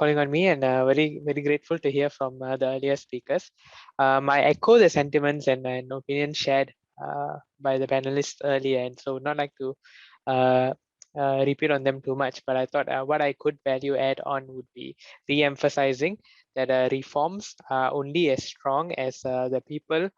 calling on me, and very grateful to hear from the earlier speakers. I echo the sentiments and opinions shared by the panelists earlier, and so would not like to uh, repeat on them too much. But I thought what I could value add on would be re-emphasizing that reforms are only as strong as the people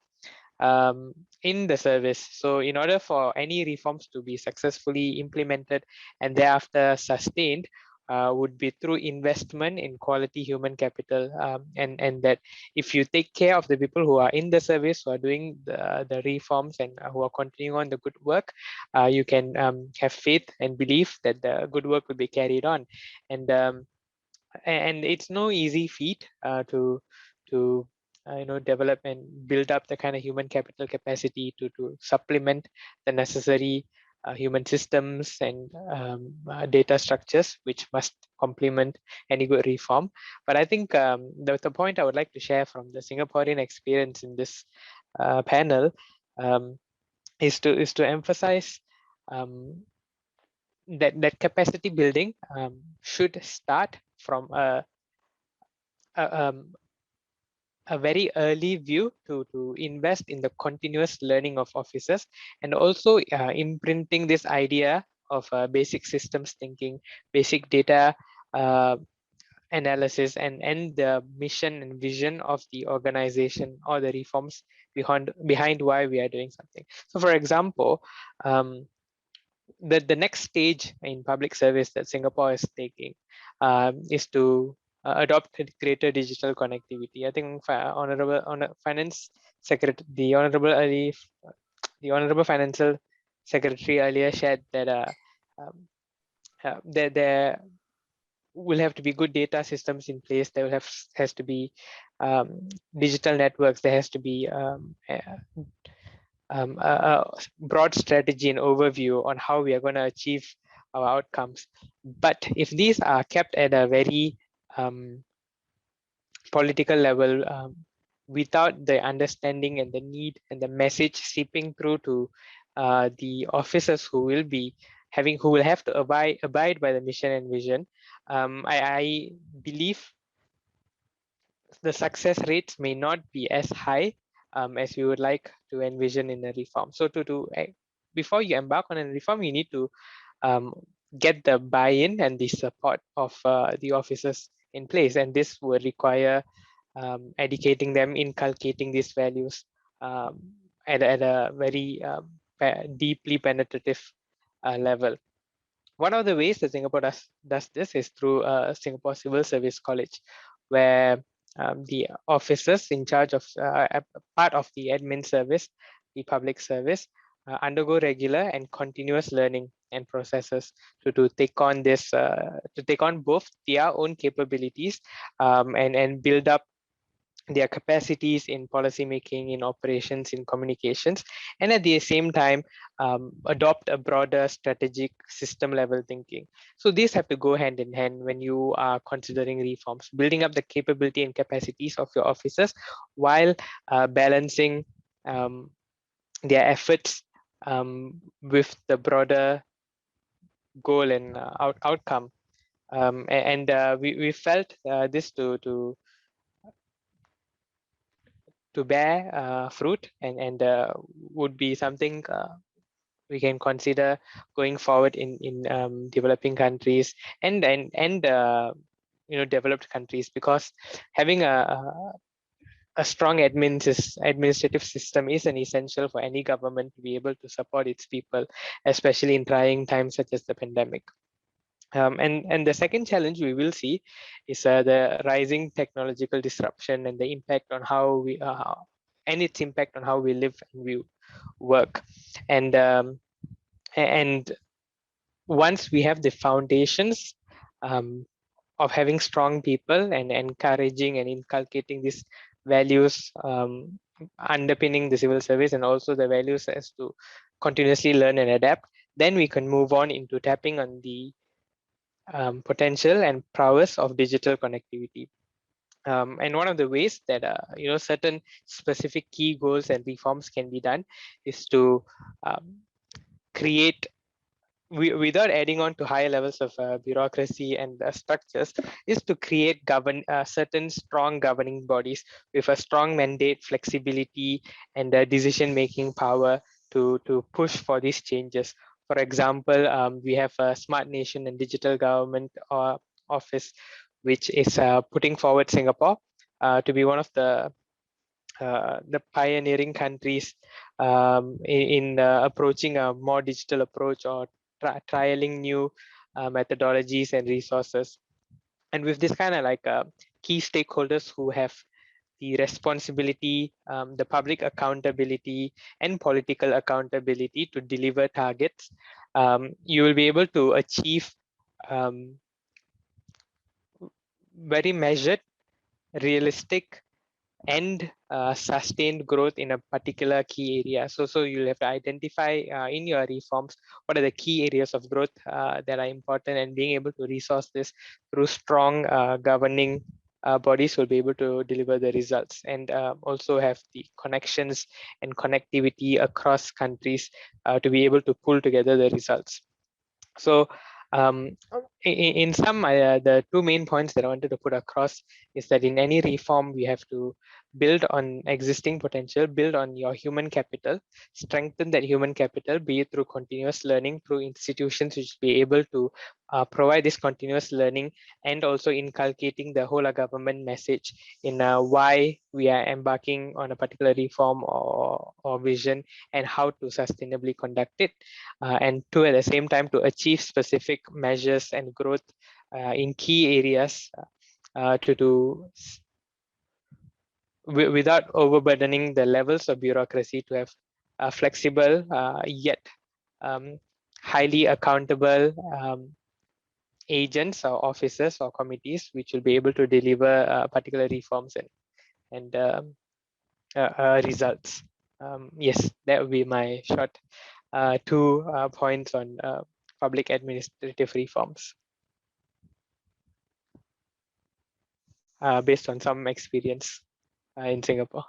in the service. So in order for any reforms to be successfully implemented and thereafter sustained, would be through investment in quality human capital, and that if you take care of the people who are in the service, who are doing the reforms and who are continuing on the good work, you can have faith and belief that the good work will be carried on. And it's no easy feat to develop and build up the kind of human capital capacity to supplement the necessary human systems and data structures which must complement any good reform. But I think the point I would like to share from the Singaporean experience in this panel um, is to emphasize um, that capacity building should start from a, um, a very early view to invest in the continuous learning of officers, and also imprinting this idea of basic systems thinking, basic data uh, analysis, and the mission and vision of the organization or the reforms behind why we are doing something. So for example, the next stage in public service that Singapore is taking is to adopt greater digital connectivity. I think Finance Secretary, the Honorable Financial Secretary earlier shared that um, there will have to be good data systems in place. There will has to be digital networks. There has to be a broad strategy and overview on how we are going to achieve our outcomes. But if these are kept at a very political level, without the understanding and the need and the message seeping through to the officers who will have to abide by the mission and vision, I believe the success rates may not be as high as we would like to envision in a reform. So before you embark on a reform, you need to get the buy-in and the support of the officers in place, and this will require educating them, inculcating these values at a very deeply penetrative level. One of the ways that Singapore does this is through Singapore Civil Service College, where the officers in charge of part of the admin service, the public service, undergo regular and continuous learning and processes to take on both their own capabilities and build up their capacities in policy making, in operations, in communications, and at the same time adopt a broader strategic system level thinking. So these have to go hand in hand when you are considering reforms, building up the capability and capacities of your officers while balancing their efforts with the broader goal and outcome. We felt this to bear fruit and would be something we can consider going forward in developing countries and developed countries, because having a strong administrative system is an essential for any government to be able to support its people, especially in trying times such as the pandemic. And the second challenge we will see is the rising technological disruption and the impact on its impact on how we live and we work. And once we have the foundations of having strong people and encouraging and inculcating these values underpinning the civil service, and also the values as to continuously learn and adapt, then we can move on into tapping on the potential and prowess of digital connectivity. And one of the ways that certain specific key goals and reforms can be done is to create without adding on to higher levels of bureaucracy and structures, is to create certain strong governing bodies with a strong mandate, flexibility, and decision-making power to push for these changes. For example, we have a Smart Nation and Digital Government Office, which is putting forward Singapore to be one of the pioneering countries in approaching a more digital approach or trialing new methodologies and resources. And with this kind of like key stakeholders who have the responsibility, the public accountability, and political accountability to deliver targets, you will be able to achieve um, very measured, realistic, and sustained growth in a particular key area. So you'll have to identify in your reforms what are the key areas of growth that are important, and being able to resource this through strong governing bodies will be able to deliver the results, and also have the connections and connectivity across countries to be able to pull together the results. So in some, the two main points that I wanted to put across is that in any reform, we have to build on existing potential, build on your human capital, strengthen that human capital, be it through continuous learning, through institutions which be able to provide this continuous learning, and also inculcating the whole of government message in why we are embarking on a particular reform or vision, and how to sustainably conduct it, and two, at the same time, to achieve specific measures and growth in key areas to do without overburdening the levels of bureaucracy, to have flexible yet highly accountable agents or officers or committees which will be able to deliver particular reforms and results. Yes, that would be my short 2 points on public administrative reforms based on some experience in Singapore.